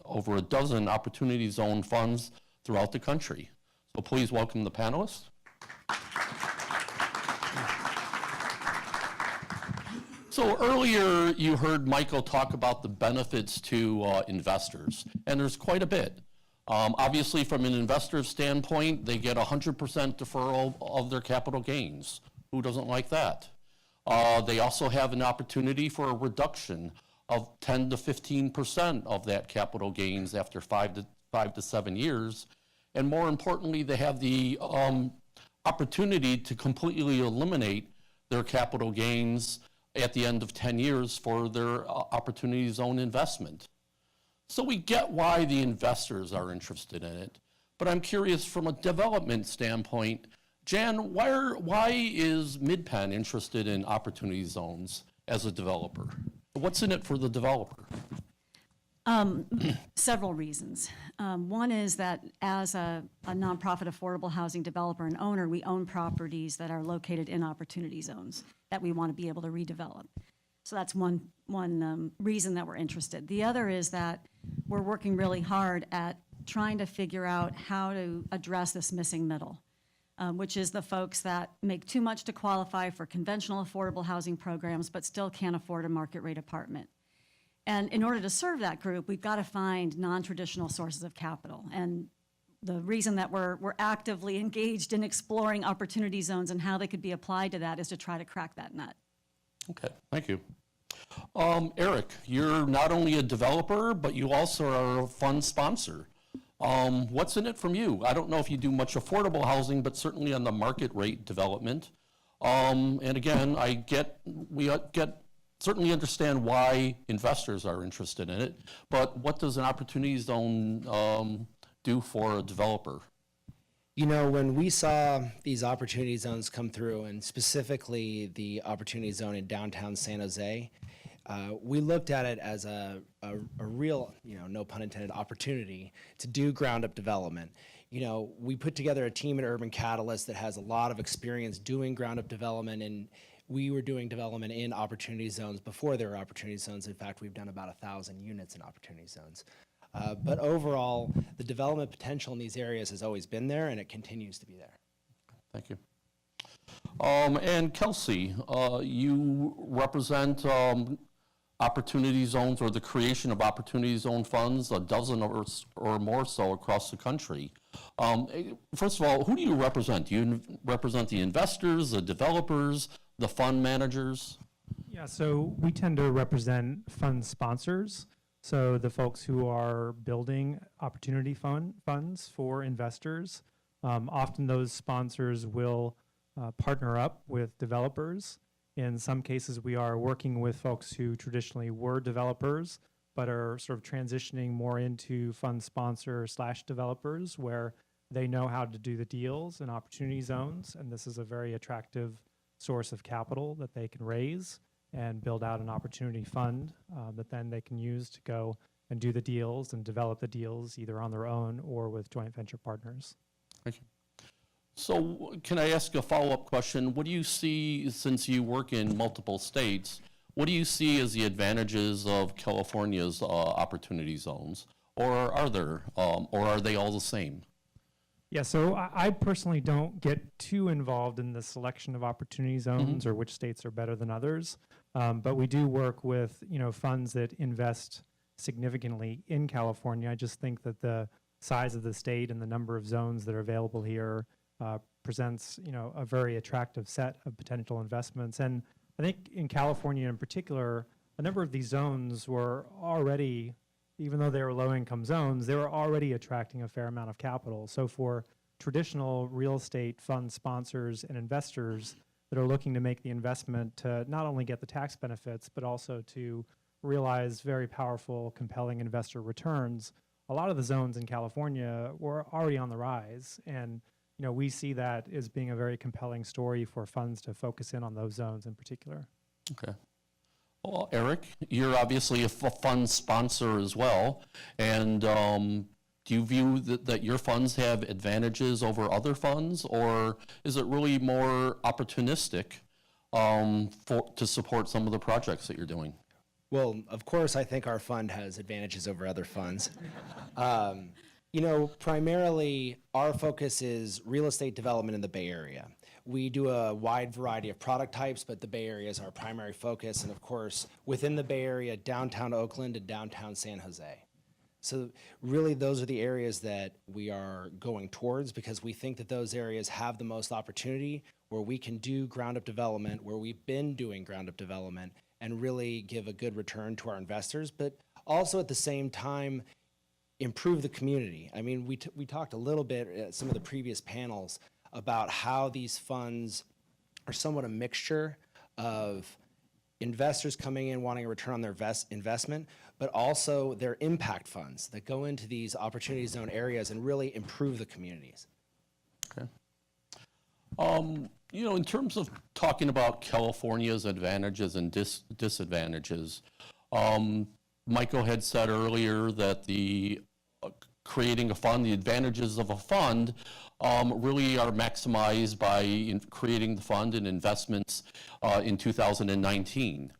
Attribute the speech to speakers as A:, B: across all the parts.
A: over a dozen Opportunity Zone funds throughout the country. So please welcome the panelists. So earlier you heard Michael talk about the benefits to investors, and there's quite a bit. Obviously, from an investor's standpoint, they get 100% deferral of their capital gains. Who doesn't like that? They also have an opportunity for a reduction of 10 to 15% of that capital gains after 5 to 7 years. And more importantly, they have the opportunity to completely eliminate their capital gains at the end of 10 years for their Opportunity Zone investment. So we get why the investors are interested in it, but I'm curious from a development standpoint, Jan, why is MidPenn interested in Opportunity Zones as a developer? What's in it for the developer?
B: Several reasons. One is that as a nonprofit affordable housing developer and owner, we own properties that are located in Opportunity Zones that we want to be able to redevelop. So that's one reason that we're interested. The other is that we're working really hard at trying to figure out how to address this missing middle, which is the folks that make too much to qualify for conventional affordable housing programs but still can't afford a market rate apartment. And in order to serve that group, we've got to find non-traditional sources of capital. And the reason that we're actively engaged in exploring Opportunity Zones and how they could be applied to that is to try to crack that nut.
A: Okay, thank you. Erik, you're not only a developer, but you also are a fund sponsor. What's in it from you? I don't know if you do much affordable housing, but certainly on the market rate development. And again, we certainly understand why investors are interested in it, but what does an Opportunity Zone do for a developer?
C: You know, when we saw these Opportunity Zones come through, and specifically the Opportunity Zone in downtown San Jose, we looked at it as a real, no pun intended, opportunity to do ground-up development. You know, we put together a team at Urban Catalyst that has a lot of experience doing ground-up development, and we were doing development in Opportunity Zones before there were Opportunity Zones. In fact, we've done about 1,000 units in Opportunity Zones. But overall, the development potential in these areas has always been there, and it continues to be there.
A: Thank you. And Kelsey, you represent Opportunity Zones, or the creation of Opportunity Zone funds, a dozen or more so across the country. First of all, who do you represent? Do you represent the investors, the developers, the fund managers?
D: Yeah, so we tend to represent fund sponsors. So the folks who are building opportunity funds for investors. Often those sponsors will partner up with developers. In some cases, we are working with folks who traditionally were developers, but are sort of transitioning more into fund sponsor / developers, where they know how to do the deals in Opportunity Zones, and this is a very attractive source of capital that they can raise and build out an opportunity fund that then they can use to go and do the deals and develop the deals either on their own or with joint venture partners.
A: Thank you. So can I ask a follow-up question? What do you see, since you work in multiple states, what do you see as the advantages of California's Opportunity Zones? Or are they all the same?
D: Yeah, so I personally don't get too involved in the selection of Opportunity Zones or which states are better than others. But we do work with, funds that invest significantly in California. I just think that the size of the state and the number of zones that are available here presents, a very attractive set of potential investments. And I think in California in particular, a number of these zones were already, even though they were low-income zones, they were already attracting a fair amount of capital. So for traditional real estate fund sponsors and investors that are looking to make the investment to not only get the tax benefits, but also to realize very powerful, compelling investor returns, a lot of the zones in California were already on the rise. And we see that as being a very compelling story for funds to focus in on those zones in particular.
A: Okay. Well, Erik, you're obviously a fund sponsor as well. And do you view that your funds have advantages over other funds, or is it really more opportunistic to support some of the projects that you're doing?
C: Well, of course, I think our fund has advantages over other funds. Primarily, our focus is real estate development in the Bay Area. We do a wide variety of product types, but the Bay Area is our primary focus. And of course, within the Bay Area, downtown Oakland and downtown San Jose. So really, those are the areas that we are going towards because we think that those areas have the most opportunity where we can do ground-up development, where we've been doing ground-up development, and really give a good return to our investors, but also at the same time, improve the community. I mean, we talked a little bit at some of the previous panels about how these funds are somewhat a mixture of investors coming in wanting a return on their investment, but also their impact funds that go into these opportunity zone areas and really improve the communities.
A: Okay. In terms of talking about California's advantages and disadvantages, Michael had said earlier that the creating a fund, the advantages of a fund really are maximized by creating the fund and investments in 2019.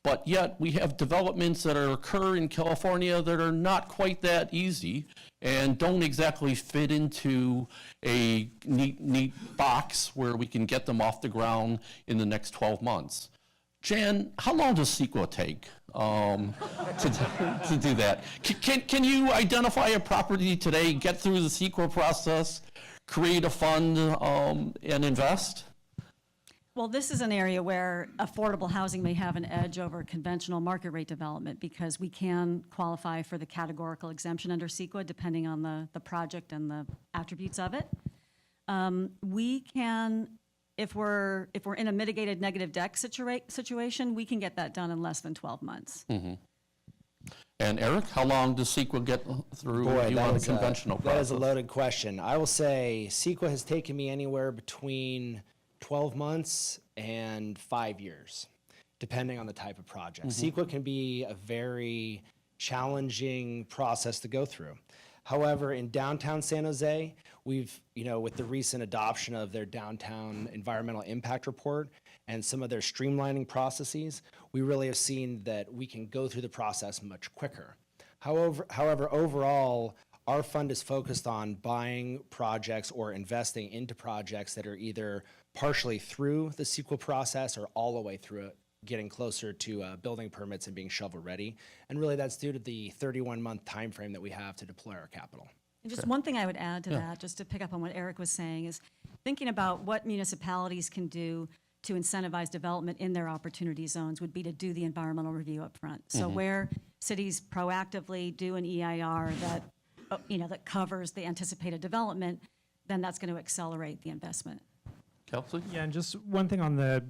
A: But yet we have developments that occur in California that are not quite that easy and don't exactly fit into a neat box where we can get them off the ground in the next 12 months. Jan, how long does CEQA take to do that? Can you identify a property today, get through the CEQA process, create a fund, and invest?
B: Well, this is an area where affordable housing may have an edge over conventional market rate development because we can qualify for the categorical exemption under CEQA depending on the project and the attributes of it. We can, if we're in a mitigated negative deck situation, we can get that done in less than 12 months.
A: Mm-hmm. And Erik, how long does CEQA get through you on the conventional process?
C: That is a loaded question. I will say CEQA has taken me anywhere between 12 months and 5 years, depending on the type of project. CEQA can be a very challenging process to go through. However, in downtown San Jose, we've, with the recent adoption of their downtown environmental impact report and some of their streamlining processes, we really have seen that we can go through the process much quicker. However, overall, our fund is focused on buying projects or investing into projects that are either partially through the CEQA process or all the way through it, getting closer to building permits and being shovel ready. And really that's due to the 31-month time frame that we have to deploy our capital.
B: And just one thing I would add to that, just to pick up on what Erik was saying, is thinking about what municipalities can do to incentivize development in their opportunity zones would be to do the environmental review up front. So where cities proactively do an EIR that, that covers the anticipated development, then that's going to accelerate the investment.
A: Kelsey?
D: Yeah, and just one thing on the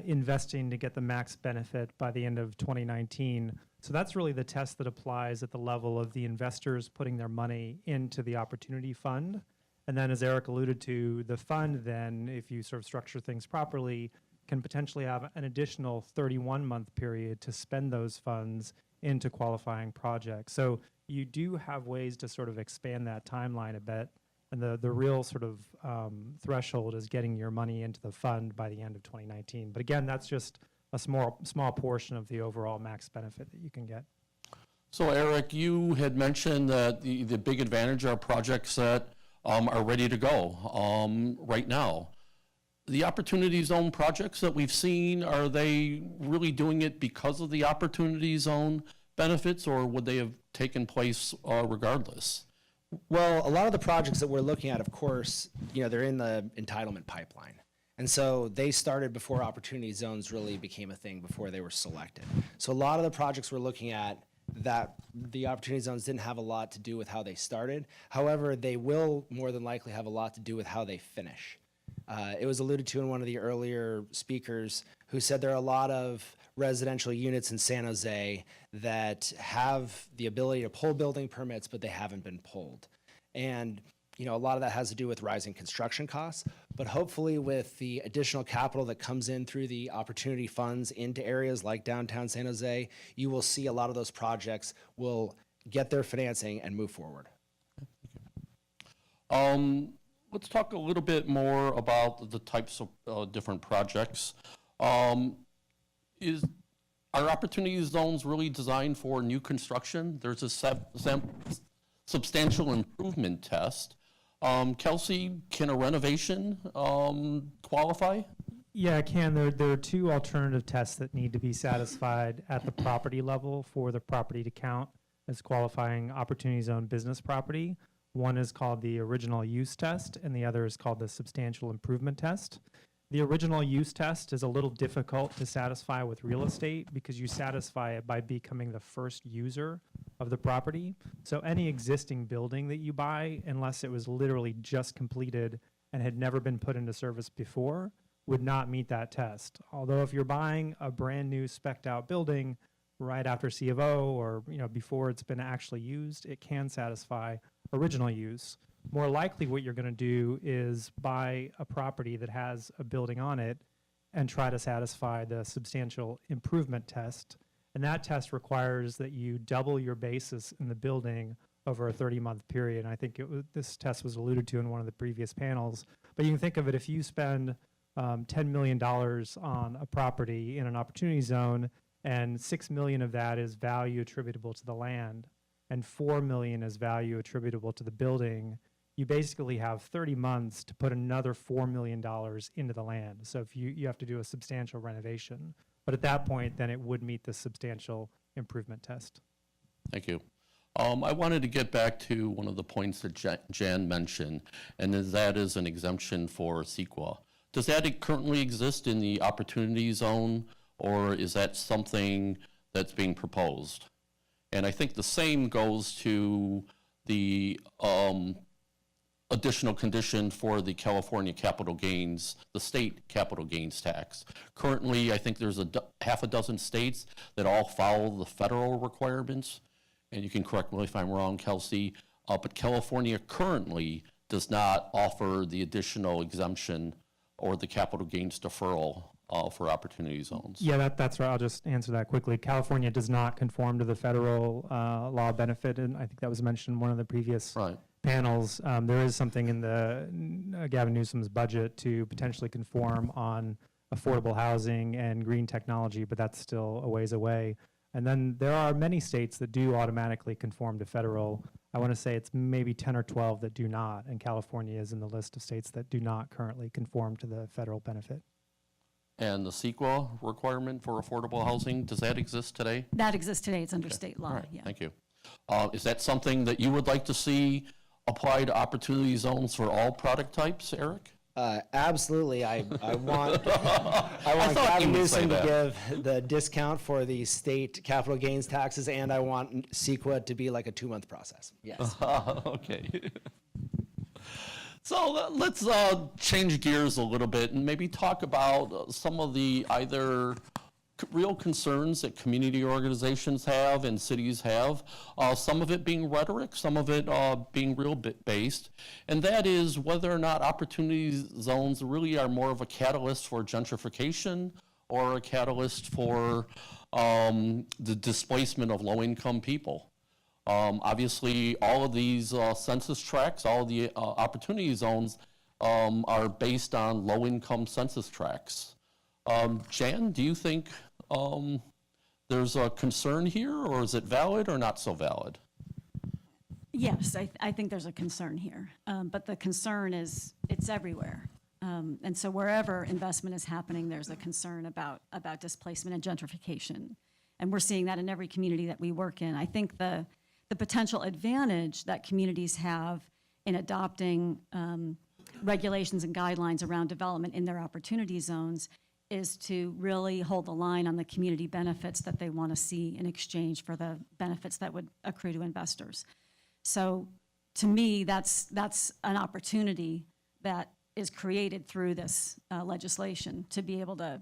D: investing to get the max benefit by the end of 2019. So that's really the test that applies at the level of the investors putting their money into the opportunity fund. And then as Erik alluded to, the fund then, if you sort of structure things properly, can potentially have an additional 31-month period to spend those funds into qualifying projects. So you do have ways to sort of expand that timeline a bit. And the real sort of threshold is getting your money into the fund by the end of 2019. But again, that's just a small portion of the overall max benefit that you can get.
A: So Erik, you had mentioned that the big advantage are projects that are ready to go right now. The Opportunity Zone projects that we've seen, are they really doing it because of the Opportunity Zone benefits, or would they have taken place regardless?
C: Well, a lot of the projects that we're looking at, of course, they're in the entitlement pipeline. And so they started before opportunity zones really became a thing, before they were selected. So a lot of the projects we're looking at, that the opportunity zones didn't have a lot to do with how they started. However, they will more than likely have a lot to do with how they finish. It was alluded to in one of the earlier speakers who said there are a lot of residential units in San Jose that have the ability to pull building permits, but they haven't been pulled. And a lot of that has to do with rising construction costs, but hopefully with the additional capital that comes in through the opportunity funds into areas like downtown San Jose, you will see a lot of those projects will get their financing and move forward.
A: Let's talk a little bit more about the types of different projects. are opportunity zones really designed for new construction? There's a substantial improvement test. Kelsey, can a renovation qualify?
D: Yeah, it can. There are two alternative tests that need to be satisfied at the property level for the property to count as qualifying opportunity zone business property. One is called the original use test, and the other is called the substantial improvement test. The original use test is a little difficult to satisfy with real estate because you satisfy it by becoming the first user of the property. So any existing building that you buy, unless it was literally just completed and had never been put into service before, would not meet that test. Although if you're buying a brand new spec'd out building right after C of O or before it's been actually used, it can satisfy original use. More likely what you're going to do is buy a property that has a building on it and try to satisfy the substantial improvement test. And that test requires that you double your basis in the building over a 30-month period. And I think this test was alluded to in one of the previous panels. But you can think of it, if you spend $10 million on a property in an opportunity zone, and $6 million of that is value attributable to the land, and $4 million is value attributable to the building, you basically have 30 months to put another $4 million into the land. So if you have to do a substantial renovation. But at that point, then it would meet the substantial improvement test.
A: Thank you. I wanted to get back to one of the points that Jan mentioned, and that is an exemption for CEQA. Does that currently exist in the opportunity zone, or is that something that's being proposed? And I think the same goes to the additional condition for the California capital gains, the state capital gains tax. Currently, I think there's half a dozen states that all follow the federal requirements, and you can correct me if I'm wrong, Kelsey, but California currently does not offer the additional exemption or the capital gains deferral for opportunity zones.
D: Yeah, that's right. I'll just answer that quickly. California does not conform to the federal law benefit, and I think that was mentioned in one of the previous panels. There is something in the Gavin Newsom's budget to potentially conform on affordable housing and green technology, but that's still a ways away. And then there are many states that do automatically conform to federal. I want to say it's maybe 10 or 12 that do not, and California is in the list of states that do not currently conform to the federal benefit.
A: And the CEQA requirement for affordable housing, does that exist today?
B: That exists today. It's under state law.
A: All right,
B: Yeah.
A: thank you. Is that something that you would like to see apply to opportunity zones for all product types, Erik?
C: Absolutely. I want
A: thought
C: Gavin
A: you would say
C: Newsom to
A: that.
C: give the discount for the state capital gains taxes, and I want CEQA to be like a 2-month process. Yes.
A: Okay. So let's change gears a little bit and maybe talk about some of the either real concerns that community organizations have and cities have, some of it being rhetoric, some of it being real based, and that is whether or not opportunity zones really are more of a catalyst for gentrification or a catalyst for the displacement of low-income people. Obviously, all of these census tracts, all of the opportunity zones are based on low-income census tracts. Jan, do you think there's a concern here, or is it valid or not so valid?
B: Yes, I think there's a concern here, but the concern is it's everywhere. And so wherever investment is happening, there's a concern about displacement and gentrification. And we're seeing that in every community that we work in. I think the potential advantage that communities have in adopting regulations and guidelines around development in their opportunity zones is to really hold the line on the community benefits that they want to see in exchange for the benefits that would accrue to investors. So to me, that's an opportunity that is created through this legislation to be able to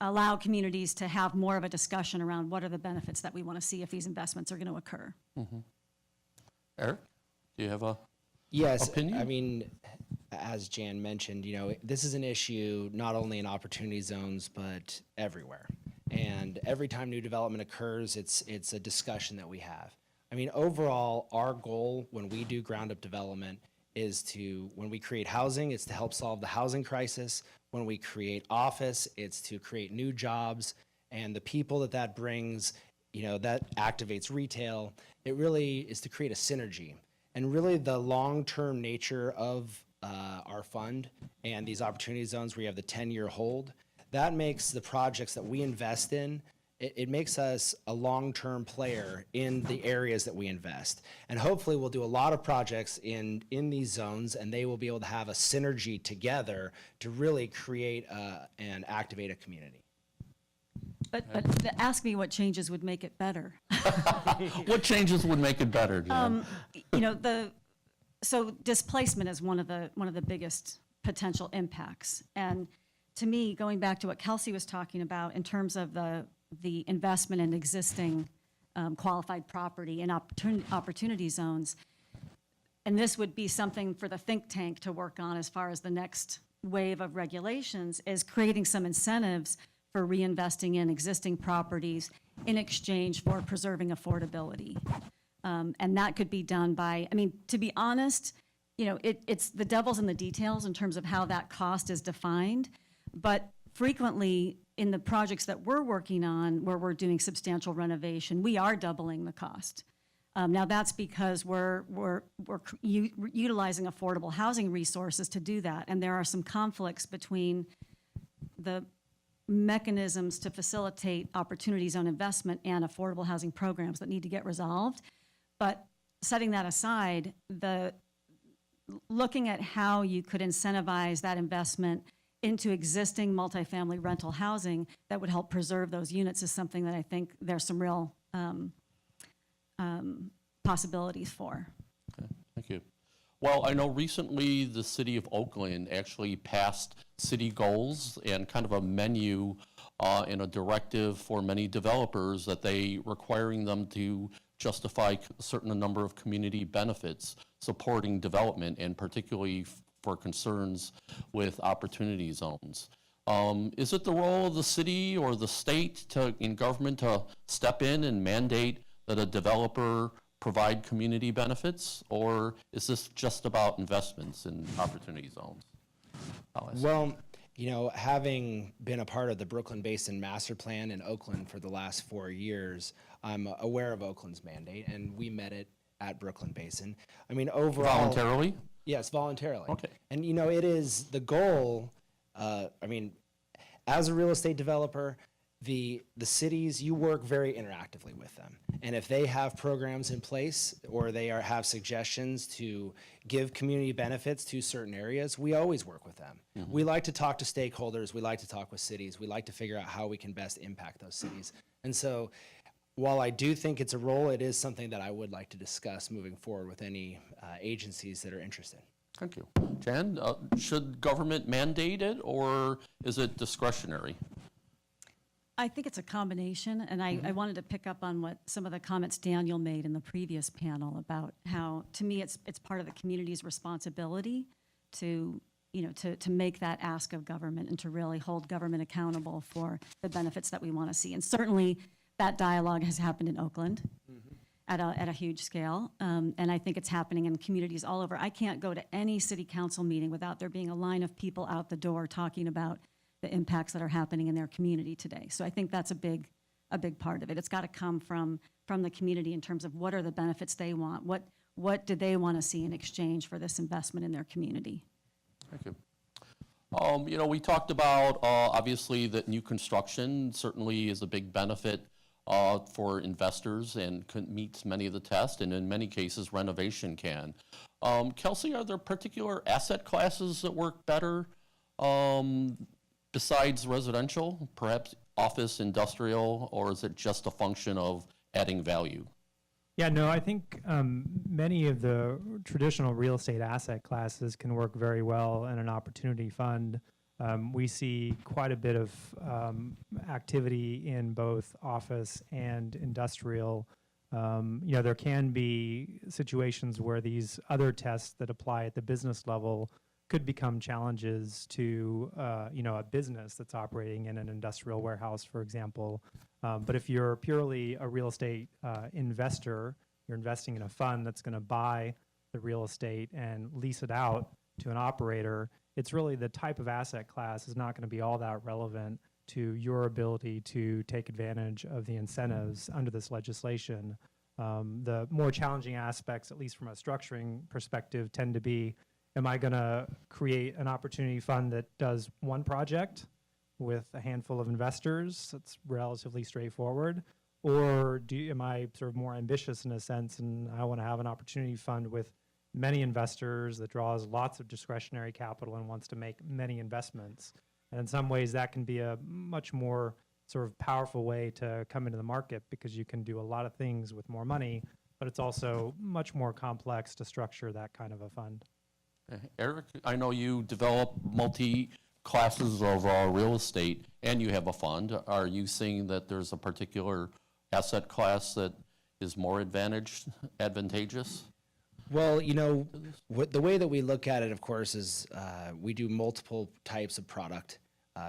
B: allow communities to have more of a discussion around what are the benefits that we want to see if these investments are going to occur.
A: Mm-hmm. Erik, do you have a opinion?
C: I mean, as Jan mentioned, this is an issue not only in opportunity zones, but everywhere. And every time new development occurs, it's a discussion that we have. I mean, overall, our goal when we do ground up development is when we create housing, it's to help solve the housing crisis. when we create office, it's to create new jobs, and the people that brings, that activates retail. It really is to create a synergy. And really the long-term nature of our fund and these opportunity zones where you have the 10-year hold, that makes the projects that we invest in, it makes us a long-term player in the areas that we invest. And hopefully we'll do a lot of projects in these zones, and they will be able to have a synergy together to really create and activate a community.
B: But ask me what changes would make it better.
A: What changes would make it better, Jan?
B: So displacement is one of the biggest potential impacts. And to me, going back to what Kelsey was talking about in terms of the investment in existing qualified property and opportunity zones, and this would be something for the think tank to work on as far as the next wave of regulations, is creating some incentives for reinvesting in existing properties in exchange for preserving affordability. And that could be done by, to be honest, it's the devil's in the details in terms of how that cost is defined. But frequently in the projects that we're working on, where we're doing substantial renovation, we are doubling the cost. Now that's because we're utilizing affordable housing resources to do that. And there are some conflicts between the mechanisms to facilitate opportunity zone investment and affordable housing programs that need to get resolved. But setting that aside, looking at how you could incentivize that investment into existing multifamily rental housing that would help preserve those units is something that I think there's some real possibilities for.
A: Okay, thank you. Well, I know recently the city of Oakland actually passed city goals and kind of a menu and a directive for many developers that they requiring them to justify a certain number of community benefits supporting development, and particularly for concerns with opportunity zones. Is it the role of the city or the state in government to step in and mandate that a developer provide community benefits, or is this just about investments in opportunity zones?
C: Well, having been a part of the Brooklyn Basin Master Plan in Oakland for the last 4 years, I'm aware of Oakland's mandate, and we met it at Brooklyn Basin. Overall...
A: Voluntarily?
C: Yes, voluntarily.
A: Okay.
C: And, it is the goal, as a real estate developer, the cities, you work very interactively with them. And if they have programs in place or they have suggestions to give community benefits to certain areas, we always work with them. Mm-hmm. We like to talk to stakeholders. We like to talk with cities. We like to figure out how we can best impact those cities. And so while I do think it's a role, it is something that I would like to discuss moving forward with any agencies that are interested.
A: Thank you. Jan, should government mandate it, or is it discretionary?
B: I think it's a combination, and I wanted to pick up on what some of the comments Daniel made in the previous panel about how, to me, it's part of the community's responsibility to make that ask of government and to really hold government accountable for the benefits that we want to see. And certainly that dialogue has happened in Oakland at a huge scale, and I think it's happening in communities all over. I can't go to any city council meeting without there being a line of people out the door talking about the impacts that are happening in their community today. So I think that's a big part of it. It's got to come from the community in terms of what are the benefits they want, what do they want to see in exchange for this investment in their community.
A: Thank you. We talked about obviously that new construction certainly is a big benefit for investors and meets many of the tests, and in many cases renovation can. Kelsey, are there particular asset classes that work better besides residential, perhaps office, industrial, or is it just a function of adding value?
D: Yeah, no, I think many of the traditional real estate asset classes can work very well in an opportunity fund. We see quite a bit of activity in both office and industrial. There can be situations where these other tests that apply at the business level could become challenges to a business that's operating in an industrial warehouse, for example. But if you're purely a real estate investor, you're investing in a fund that's going to buy the real estate and lease it out to an operator, it's really the type of asset class is not going to be all that relevant to your ability to take advantage of the incentives under this legislation. The more challenging aspects, at least from a structuring perspective, tend to be, am I going to create an opportunity fund that does one project with a handful of investors? That's relatively straightforward. Or am I sort of more ambitious in a sense, and I want to have an opportunity fund with many investors that draws lots of discretionary capital and wants to make many investments? And in some ways, that can be a much more sort of powerful way to come into the market, because you can do a lot of things with more money, but it's also much more complex to structure that kind of a fund.
A: Eric, I know you develop multi-classes of real estate, and you have a fund. Are you seeing that there's a particular asset class that is more advantageous?
C: Well, the way that we look at it, of course, is we do multiple types of product,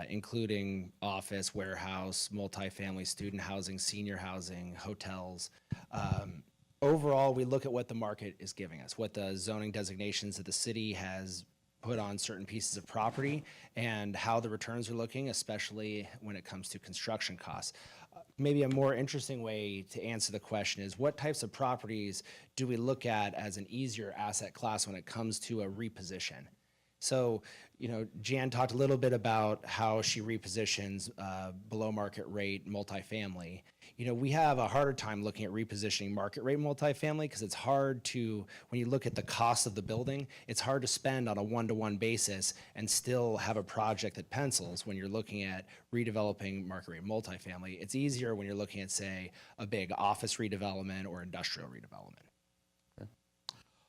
C: including office, warehouse, multifamily, student housing, senior housing, hotels. Overall, we look at what the market is giving us, what the zoning designations that the city has put on certain pieces of property, and how the returns are looking, especially when it comes to construction costs. Maybe a more interesting way to answer the question is, what types of properties do we look at as an easier asset class when it comes to a reposition? So, Jan talked a little bit about how she repositions below market rate multifamily. We have a harder time looking at repositioning market rate multifamily, because it's hard to, when you look at the cost of the building, it's hard to spend on a one-to-one basis and still have a project that pencils when you're looking at redeveloping market rate multifamily. It's easier when you're looking at, say, a big office redevelopment or industrial redevelopment.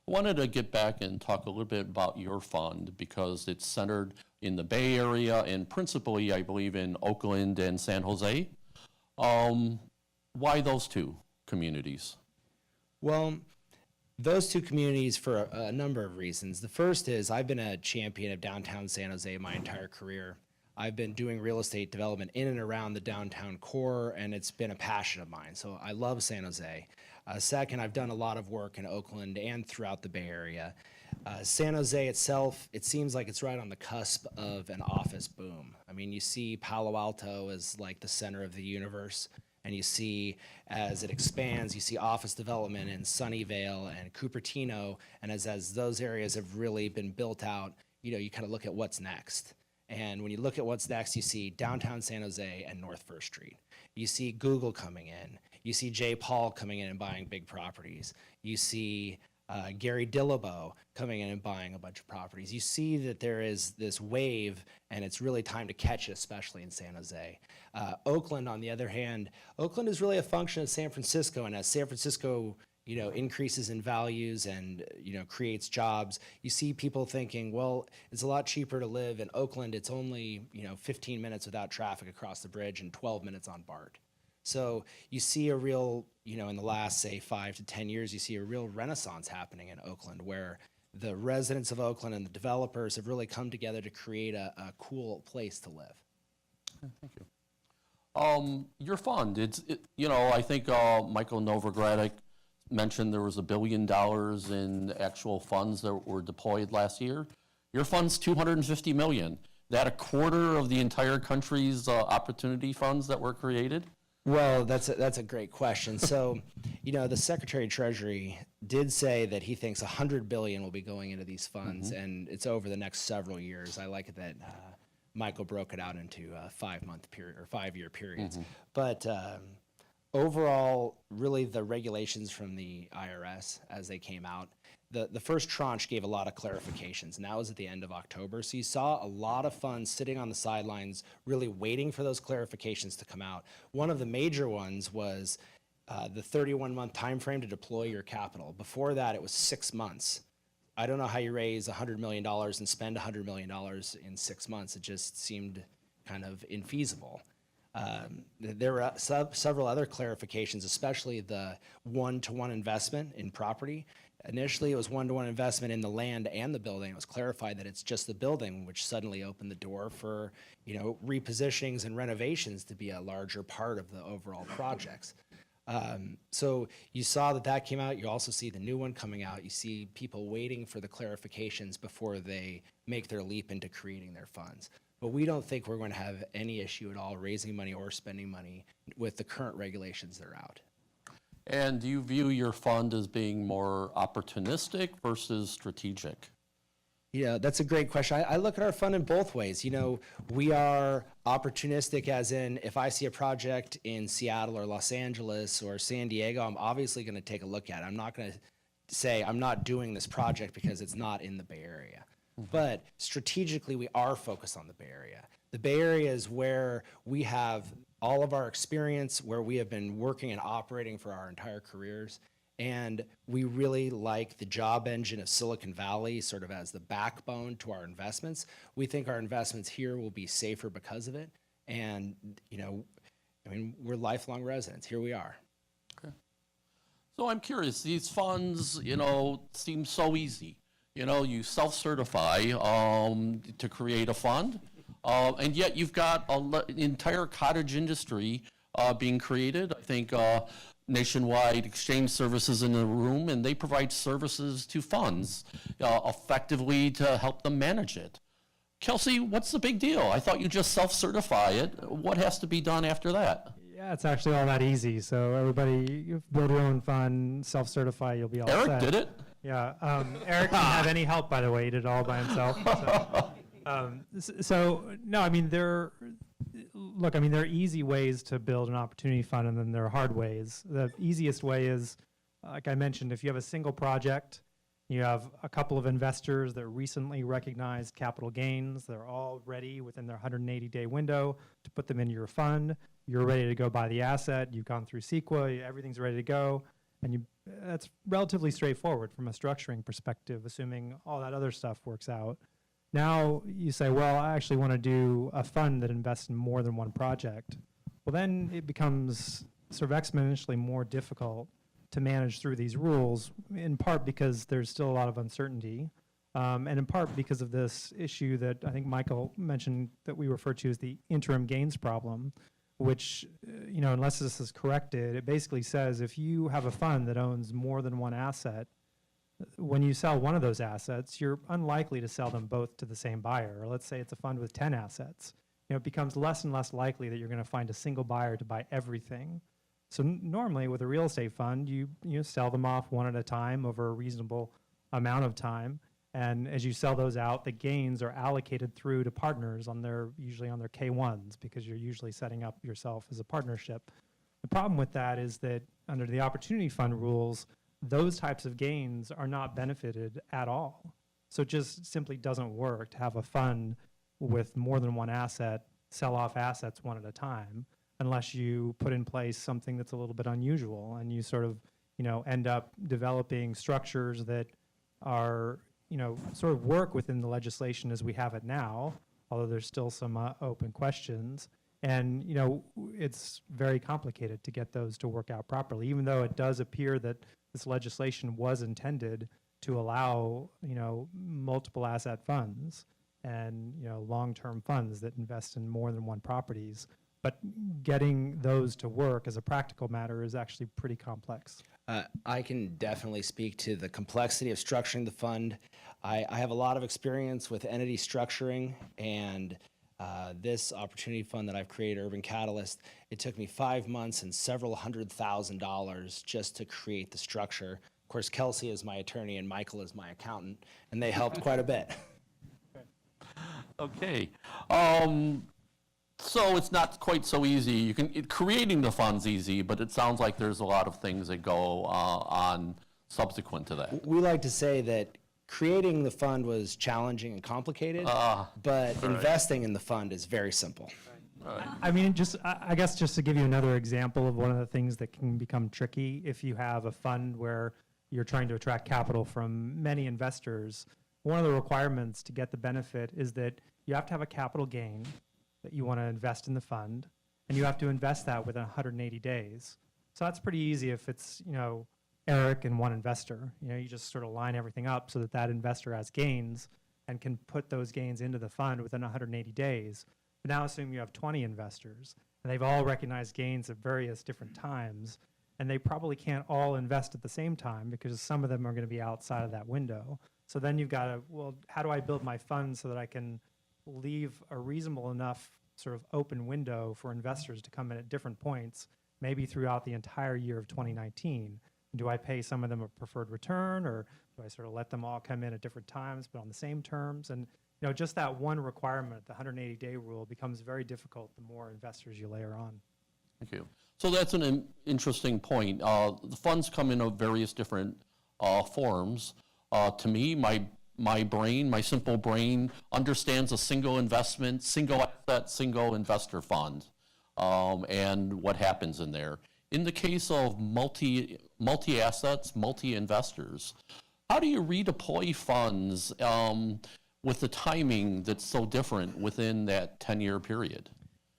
A: I wanted to get back and talk a little bit about your fund, because it's centered in the Bay Area and principally, I believe, in Oakland and San Jose. Why those two communities?
C: Well, those two communities for a number of reasons. The first is, I've been a champion of downtown San Jose my entire career. I've been doing real estate development in and around the downtown core, and it's been a passion of mine. So I love San Jose. Second, I've done a lot of work in Oakland and throughout the Bay Area. San Jose itself, it seems like it's right on the cusp of an office boom. I mean, you see Palo Alto as like the center of the universe, and you see, as it expands, you see office development in Sunnyvale and Cupertino, and as those areas have really been built out, you kind of look at what's next. And when you look at what's next, you see downtown San Jose and North First Street. You see Google coming in. You see Jay Paul coming in and buying big properties. You see Gary Dillabo coming in and buying a bunch of properties. You see that there is this wave, and it's really time to catch it, especially in San Jose. Oakland, on the other hand, Oakland is really a function of San Francisco, and as San Francisco increases in values and, creates jobs, you see people thinking, well, it's a lot cheaper to live in Oakland. It's only, 15 minutes without traffic across the bridge and 12 minutes on BART. So you see a real, in the last, say, 5 to 10 years, you see a real renaissance happening in Oakland, where the residents of Oakland and the developers have really come together to create a cool place to live.
A: Thank you. Your fund, I think Michael Novogradac mentioned there was $1 billion in actual funds that were deployed last year. Your fund's $250 million. That a quarter of the entire country's opportunity funds that were created?
C: Well, that's a great question. So, the Secretary of Treasury did say that he thinks $100 billion will be going into these funds, and it's over the next several years. I like it that Michael broke it out into 5-month period or 5-year periods. But overall, really the regulations from the IRS as they came out, the first tranche gave a lot of clarifications, and that was at the end of October. So you saw a lot of funds sitting on the sidelines really waiting for those clarifications to come out. One of the major ones was the 31-month time frame to deploy your capital. Before that, it was 6 months. I don't know how you raise $100 million and spend $100 million in 6 months. It just seemed kind of infeasible. There were several other clarifications, especially the one-to-one investment in property. Initially, it was one-to-one investment in the land and the building. It was clarified that it's just the building, which suddenly opened the door for, repositionings and renovations to be a larger part of the overall projects. So you saw that came out. You also see the new one coming out. You see people waiting for the clarifications before they make their leap into creating their funds. But we don't think we're going to have any issue at all raising money or spending money with the current regulations that are out.
A: And do you view your fund as being more opportunistic versus strategic?
C: Yeah, that's a great question. I look at our fund in both ways. You know, we are opportunistic as in if I see a project in Seattle or Los Angeles or San Diego, I'm obviously going to take a look at it. I'm not going to say I'm not doing this project because it's not in the Bay Area. But strategically, we are focused on the Bay Area. The Bay Area is where we have all of our experience, where we have been working and operating for our entire careers. And we really like the job engine of Silicon Valley sort of as the backbone to our investments. We think our investments here will be safer because of it. And, you know, I mean, we're lifelong residents. Here we are.
A: So I'm curious, these funds, you know, seem so easy. You know, you self-certify to create a fund, and yet you've got an entire cottage industry being created. I think Nationwide Exchange Services in the room, and they provide services to funds effectively to help them manage it. Kelsey, what's the big deal? I thought you just self-certify it. What has to be done after that?
D: Yeah, it's actually all that easy. So everybody, you build your own fund, self-certify, you'll be all set.
A: Erik did it.
D: Yeah, Erik didn't have any help, by the way. He did it all by himself. So no, I mean, there are easy ways to build an opportunity fund, and then there are hard ways. The easiest way is, like I mentioned, if you have a single project, you have a couple of investors that recently recognized capital gains, they're all ready within their 180-day window to put them into your fund. You're ready to go buy the asset. You've gone through CEQA. Everything's ready to go. And that's relatively straightforward from a structuring perspective, assuming all that other stuff works out. Now you say, well, I actually want to do a fund that invests in more than one project. Well, then it becomes sort of exponentially more difficult to manage through these rules, in part because there's still a lot of uncertainty, and in part because of this issue that I think Michael mentioned that we refer to as the interim gains problem, which, you know, unless this is corrected, it basically says if you have a fund that owns more than one asset, when you sell one of those assets, you're unlikely to sell them both to the same buyer. Or let's say it's a fund with 10 assets. You know, it becomes less and less likely that you're going to find a single buyer to buy everything. So normally with a real estate fund, you sell them off one at a time over a reasonable amount of time. And as you sell those out, the gains are allocated through to partners usually on their K1s, because you're usually setting up yourself as a partnership. The problem with that is that under the opportunity fund rules, those types of gains are not benefited at all. So it just simply doesn't work to have a fund with more than one asset sell off assets one at a time, unless you put in place something that's a little bit unusual and you sort of, you know, end up developing structures that are, you know, sort of work within the legislation as we have it now, although there's still some open questions. And, you know, it's very complicated to get those to work out properly, even though it does appear that this legislation was intended to allow, you know, multiple asset funds and, you know, long-term funds that invest in more than one properties. But getting those to work as a practical matter is actually pretty complex.
C: I can definitely speak to the complexity of structuring the fund. I have a lot of experience with entity structuring, and this opportunity fund that I've created, Urban Catalyst, it took me 5 months and several $100,000 just to create the structure. Of course, Kelsey is my attorney and Michael is my accountant, and they helped quite a bit.
A: Okay. So it's not quite so easy. Creating the fund's easy, but it sounds like there's a lot of things that go on subsequent to that.
C: We like to say that creating the fund was challenging and complicated, but investing in the fund is very simple.
D: I mean, I guess just to give you another example of one of the things that can become tricky if you have a fund where you're trying to attract capital from many investors, one of the requirements to get the benefit is that you have to have a capital gain that you want to invest in the fund, and you have to invest that within 180 days. So that's pretty easy if it's, you know, Erik and one investor. You know, you just sort of line everything up so that that investor has gains and can put those gains into the fund within 180 days. But now assume you have 20 investors, and they've all recognized gains at various different times. and they probably can't all invest at the same time because some of them are going to be outside of that window. So then you've got to, well, how do I build my fund so that I can leave a reasonable enough sort of open window for investors to come in at different points, maybe throughout the entire year of 2019? Do I pay some of them a preferred return, or do I sort of let them all come in at different times but on the same terms? And just that one requirement, the 180-day rule, becomes very difficult the more investors you layer on.
A: Thank you. So that's an interesting point. The funds come in various different forms. To me, my brain, my simple brain, understands a single investment, single asset, single investor fund, and what happens in there. In the case of multi-assets, multi-investors, how do you redeploy funds with the timing that's so different within that 10-year period?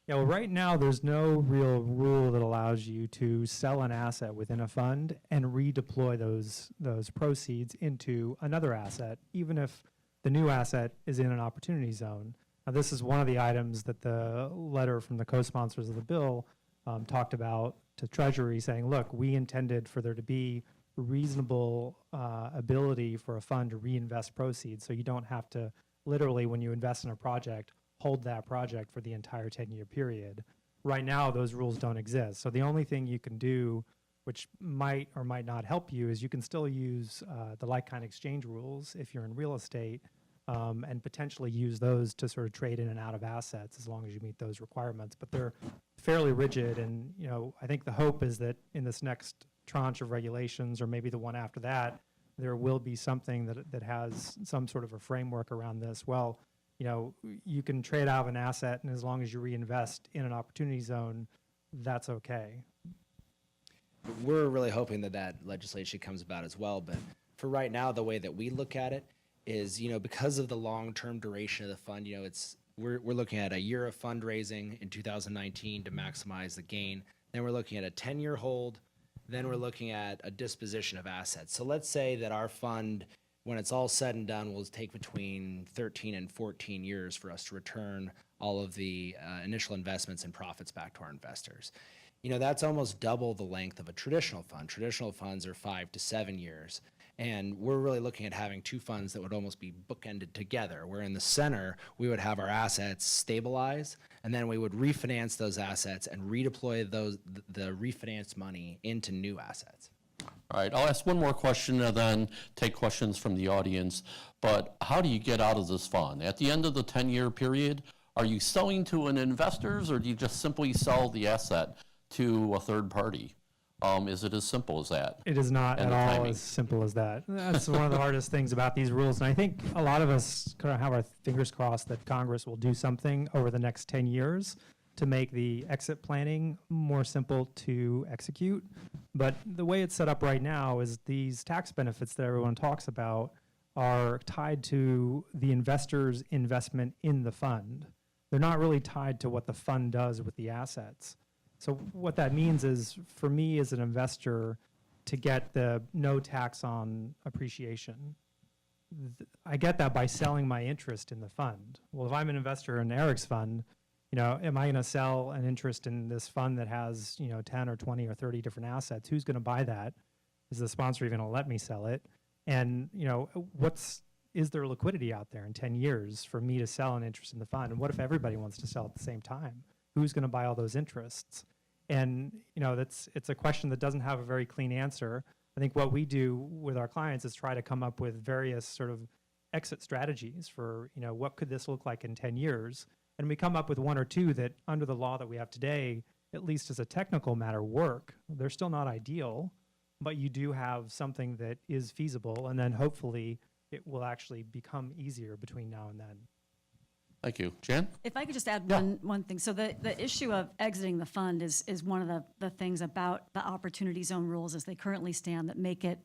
D: Yeah, well, right now there's no real rule that allows you to sell an asset within a fund and redeploy those proceeds into another asset, even if the new asset is in an opportunity zone. Now, this is one of the items that the letter from the co-sponsors of the bill talked about to Treasury, saying, look, we intended for there to be reasonable ability for a fund to reinvest proceeds, so you don't have to literally, when you invest in a project, hold that project for the entire 10-year period. Right now, those rules don't exist. So the only thing you can do, which might or might not help you, is you can still use the like-kind exchange rules if you're in real estate, and potentially use those to sort of trade in and out of assets as long as you meet those requirements. But they're fairly rigid, and I think the hope is that in this next tranche of regulations, or maybe the one after that, there will be something that has some sort of a framework around this. Well, you can trade out of an asset, and as long as you reinvest in an opportunity zone, that's okay.
C: We're really hoping that legislation comes about as well. But for right now, the way that we look at it is, because of the long-term duration of the fund, we're looking at a year of fundraising in 2019 to maximize the gain. Then we're looking at a 10-year hold. Then we're looking at a disposition of assets. So let's say that our fund, when it's all said and done, will take between 13 and 14 years for us to return all of the initial investments and profits back to our investors. That's almost double the length of a traditional fund. Traditional funds are 5 to 7 years. And we're really looking at having two funds that would almost be bookended together, where in the center, we would have our assets stabilize, and then we would refinance those assets and redeploy the refinanced money into new assets.
A: All right, I'll ask one more question and then take questions from the audience. But how do you get out of this fund? At the end of the 10-year period, are you selling to an investors, or do you just simply sell the asset to a third party? Is it as simple as that?
D: It is not
A: And
D: at
A: the
D: all
A: timing.
D: as simple as that. That's one of the hardest things about these rules. And I think a lot of us kind of have our fingers crossed that Congress will do something over the next 10 years to make the exit planning more simple to execute. But the way it's set up right now is these tax benefits that everyone talks about are tied to the investor's investment in the fund. They're not really tied to what the fund does with the assets. So what that means is, for me as an investor, to get the no tax on appreciation, I get that by selling my interest in the fund. Well, if I'm an investor in Erik's fund, am I going to sell an interest in this fund that has, 10 or 20 or 30 different assets? Who's going to buy that? Is the sponsor even going to let me sell it? And, is there liquidity out there in 10 years for me to sell an interest in the fund? And what if everybody wants to sell at the same time? Who's going to buy all those interests? And it's a question that doesn't have a very clean answer. I think what we do with our clients is try to come up with various sort of exit strategies for what could this look like in 10 years, and we come up with one or two that, under the law that we have today, at least as a technical matter, work. They're still not ideal, but you do have something that is feasible, and then hopefully it will actually become easier between now and then.
A: Thank you. Jan?
B: If I could just add
A: Yeah.
B: one thing. So the issue of exiting the fund is one of the things about the opportunity zone rules as they currently stand that make it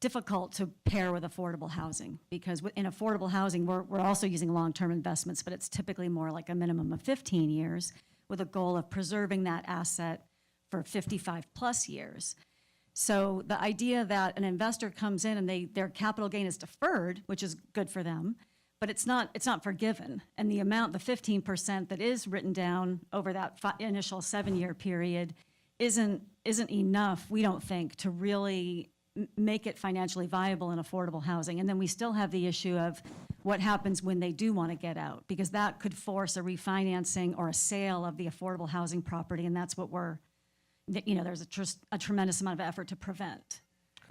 B: difficult to pair with affordable housing. Because in affordable housing, we're also using long-term investments, but it's typically more like a minimum of 15 years with a goal of preserving that asset for 55 plus years. So the idea that an investor comes in and their capital gain is deferred, which is good for them, but it's not forgiven. And the 15% that is written down over that initial 7-year period isn't enough, we don't think, to really make it financially viable and affordable housing. And then we still have the issue of what happens when they do want to get out, because that could force a refinancing or a sale of the affordable housing property, and that's what there's a tremendous amount of effort to prevent.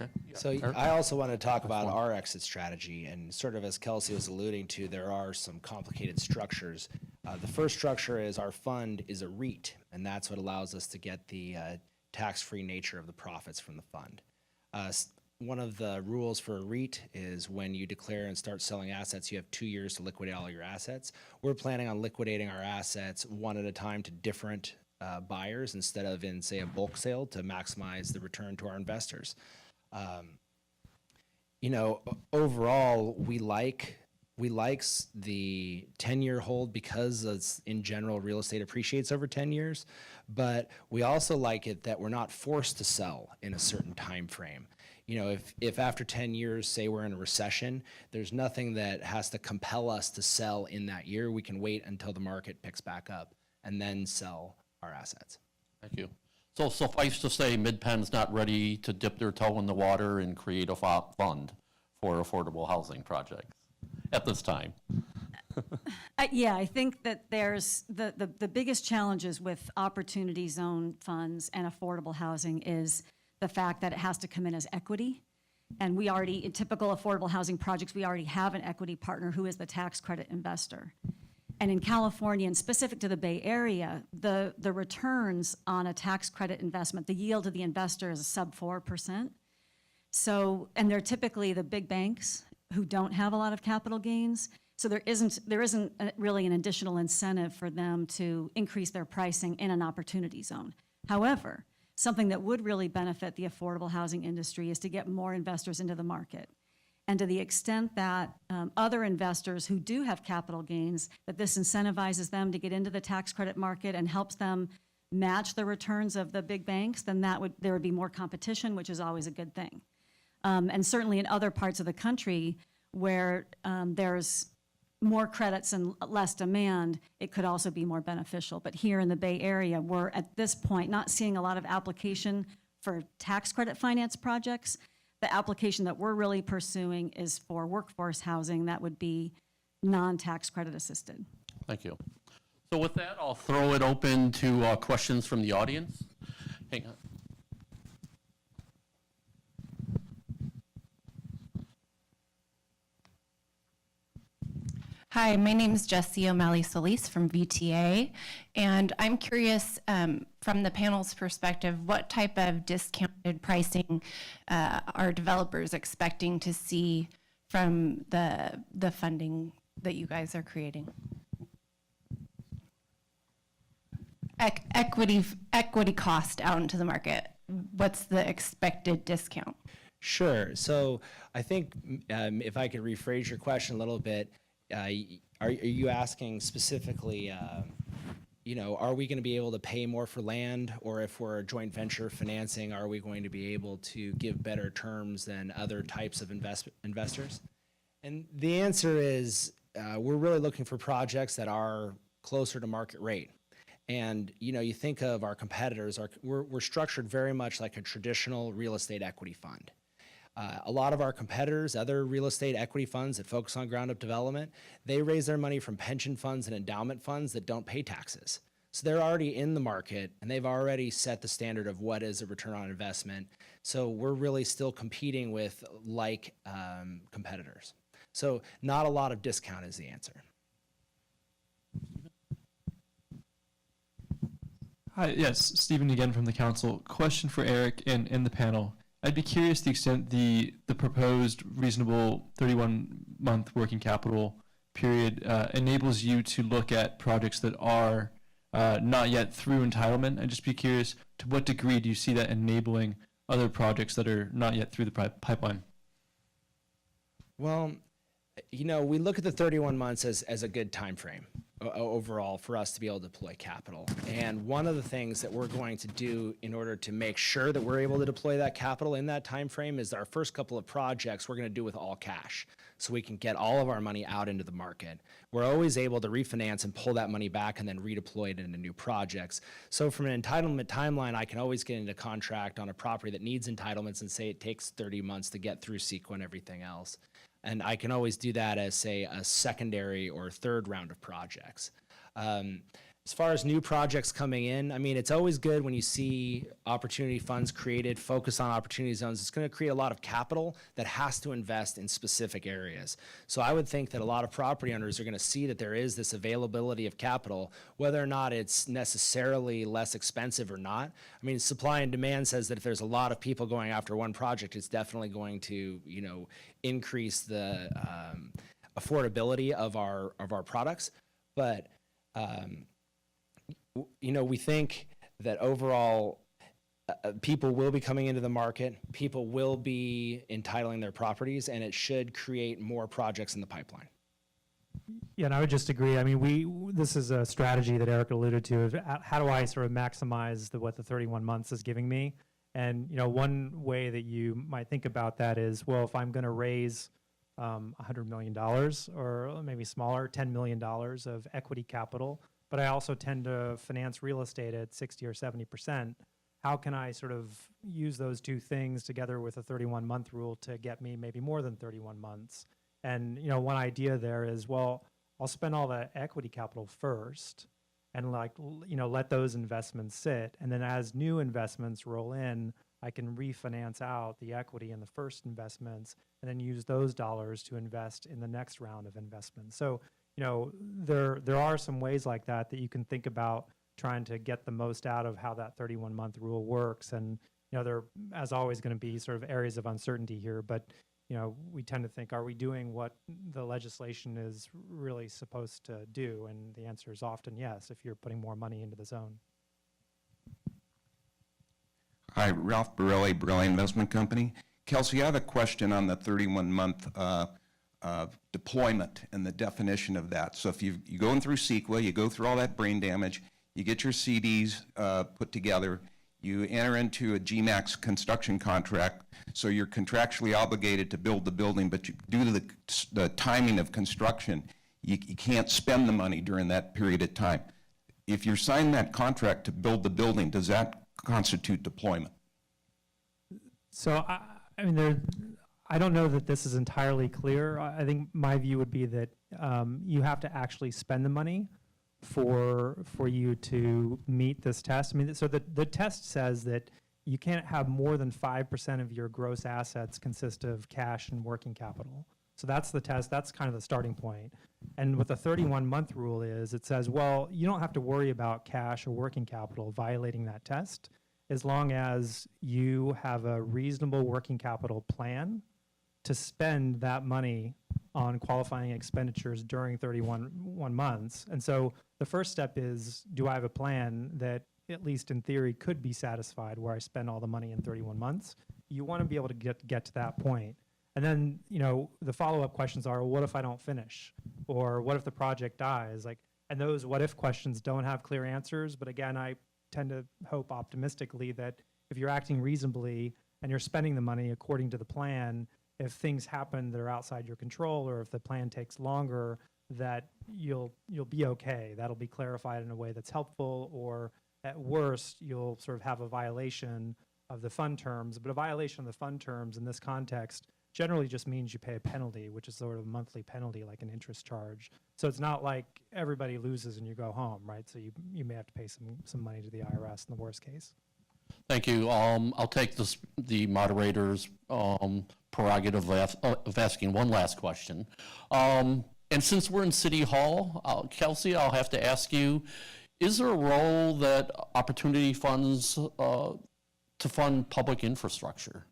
A: Okay.
C: So I also want to talk about our exit strategy, and sort of as Kelsey was alluding to, there are some complicated structures. The first structure is our fund is a REIT, and that's what allows us to get the tax-free nature of the profits from the fund. One of the rules for a REIT is when you declare and start selling assets, you have 2 years to liquidate all your assets. We're planning on liquidating our assets one at a time to different buyers instead of in, say, a bulk sale to maximize the return to our investors. Overall, we like the 10-year hold because it's, in general, real estate appreciates over 10 years, but we also like it that we're not forced to sell in a certain time frame. If after 10 years, say we're in a recession, there's nothing that has to compel us to sell in that year. We can wait until the market picks back up and then sell our assets.
A: Thank you. So suffice to say, MidPenn's not ready to dip their toe in the water and create a fund for affordable housing projects at this time.
B: Yeah, I think that there's the biggest challenges with opportunity zone funds and affordable housing is the fact that it has to come in as equity. And we already, in typical affordable housing projects, we already have an equity partner who is the tax credit investor. And in California, and specific to the Bay Area, the returns on a tax credit investment, the yield to the investor is a sub 4%. So, and they're typically the big banks who don't have a lot of capital gains. So there isn't really an additional incentive for them to increase their pricing in an opportunity zone. However, something that would really benefit the affordable housing industry is to get more investors into the market. And to the extent that other investors who do have capital gains, that this incentivizes them to get into the tax credit market and helps them match the returns of the big banks, then there would be more competition, which is always a good thing. And certainly in other parts of the country where there's more credits and less demand, it could also be more beneficial. But here in the Bay Area, we're at this point not seeing a lot of application for tax credit finance projects. The application that we're really pursuing is for workforce housing that would be non-tax credit assisted.
A: Thank you. So with that, I'll throw it open to questions from the audience. Hang on.
E: Hi, my name is Jessie O'Malley Solis from VTA, and I'm curious from the panel's perspective, what type of discounted pricing are developers expecting to see from the funding that you guys are creating? Equity cost out into the market. What's the expected discount?
C: Sure. So I think if I could rephrase your question a little bit, are you asking specifically, are we going to be able to pay more for land, or if we're a joint venture financing, are we going to be able to give better terms than other types of investors? And the answer is we're really looking for projects that are closer to market rate. And, you think of our competitors, we're structured very much like a traditional real estate equity fund. A lot of our competitors, other real estate equity funds that focus on ground-up development, they raise their money from pension funds and endowment funds that don't pay taxes. So they're already in the market, and they've already set the standard of what is a return on investment. So we're really still competing with competitors. So not a lot of discount is the answer.
F: Hi, yes, Stephen again from the council. Question for Erik and the panel. I'd be curious to the extent the proposed reasonable 31-month working capital period enables you to look at projects that are not yet through entitlement. I'd just be curious, to what degree do you see that enabling other projects that are not yet through the pipeline?
C: Well, we look at the 31 months as a good time frame. overall for us to be able to deploy capital. And one of the things that we're going to do in order to make sure that we're able to deploy that capital in that time frame is our first couple of projects we're going to do with all cash, so we can get all of our money out into the market. We're always able to refinance and pull that money back and then redeploy it into new projects. So from an entitlement timeline, I can always get into contract on a property that needs entitlements and say it takes 30 months to get through CEQA and everything else. And I can always do that as, say, a secondary or third round of projects. As far as new projects coming in, I mean, it's always good when you see opportunity funds created, focus on opportunity zones. It's going to create a lot of capital that has to invest in specific areas. So I would think that a lot of property owners are going to see that there is this availability of capital, whether or not it's necessarily less expensive or not. I mean, supply and demand says that if there's a lot of people going after one project, it's definitely going to, you know, increase the affordability of our products. But you know, we think that overall people will be coming into the market, people will be entitling their properties, and it should create more projects in the pipeline.
D: Yeah, and I would just agree. I mean, this is a strategy that Erik alluded to of how do I sort of maximize what the 31 months is giving me? And, you know, one way that you might think about that is, well, if I'm going to raise $100 million or maybe smaller, $10 million of equity capital, but I also tend to finance real estate at 60 or 70%. How can I sort of use those two things together with a 31-month rule to get me maybe more than 31 months? And, you know, one idea there is, well, I'll spend all the equity capital first and, like, you know, let those investments sit. And then as new investments roll in, I can refinance out the equity in the first investments and then use those dollars to invest in the next round of investments. So, you know, there are some ways like that you can think about trying to get the most out of how that 31-month rule works. And, you know, there, as always, going to be sort of areas of uncertainty here, but, you know, we tend to think, are we doing what the legislation is really supposed to do? And the answer is often yes, if you're putting more money into the zone.
G: Hi, Ralph Borelli, Borelli Investment Company. Kelsey, I have a question on the 31-month deployment and the definition of that. So if you're going through CEQA, you go through all that brain damage, you get your CDs put together, you enter into a GMAX construction contract, so you're contractually obligated to build the building, but due to the timing of construction, you can't spend the money during that period of time. If you're signing that contract to build the building, does that constitute deployment?
D: So, I mean, I don't know that this is entirely clear. I think my view would be that you have to actually spend the money for you to meet this test. I mean, so the test says that you can't have more than 5% of your gross assets consist of cash and working capital. So that's the test. That's kind of the starting point. And what the 31-month rule is, it says, well, you don't have to worry about cash or working capital violating that test as long as you have a reasonable working capital plan to spend that money on qualifying expenditures during 31 months. And so the first step is, do I have a plan that, at least in theory, could be satisfied where I spend all the money in 31 months? You want to be able to get to that point. And then, you know, the follow-up questions are, well, what if I don't finish? Or what if the project dies? Like, and those what if questions don't have clear answers. But again, I tend to hope optimistically that if you're acting reasonably and you're spending the money according to the plan, if things happen that are outside your control, or if the plan takes longer, that you'll be okay. That'll be clarified in a way that's helpful, or at worst, you'll sort of have a violation of the fund terms. But a violation of the fund terms in this context generally just means you pay a penalty, which is sort of a monthly penalty, like an interest charge. So it's not like everybody loses and you go home, right? So you may have to pay some money to the IRS in the worst case.
A: Thank you. I'll take the moderator's prerogative of asking one last question. And since we're in City Hall, Kelsey, I'll have to ask you, is there a role that opportunity funds to fund public infrastructure?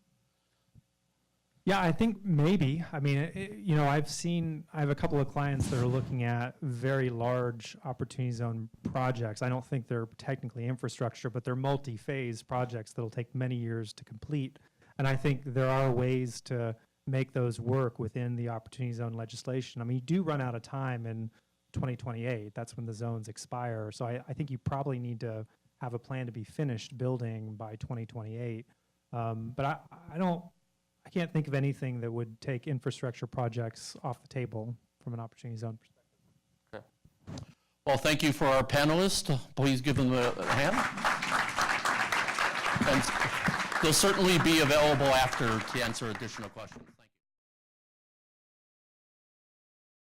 D: Yeah, I think maybe. I mean, you know, I have a couple of clients that are looking at very large opportunity zone projects. I don't think they're technically infrastructure, but they're multi-phase projects that'll take many years to complete. And I think there are ways to make those work within the opportunity zone legislation. I mean, you do run out of time in 2028. That's when the zones expire. So I think you probably need to have a plan to be finished building by 2028. But I can't think of anything that would take infrastructure projects off the table from an opportunity zone perspective.
A: Well, thank you for our panelists. Please give them a hand. And they'll certainly be available after to answer additional questions.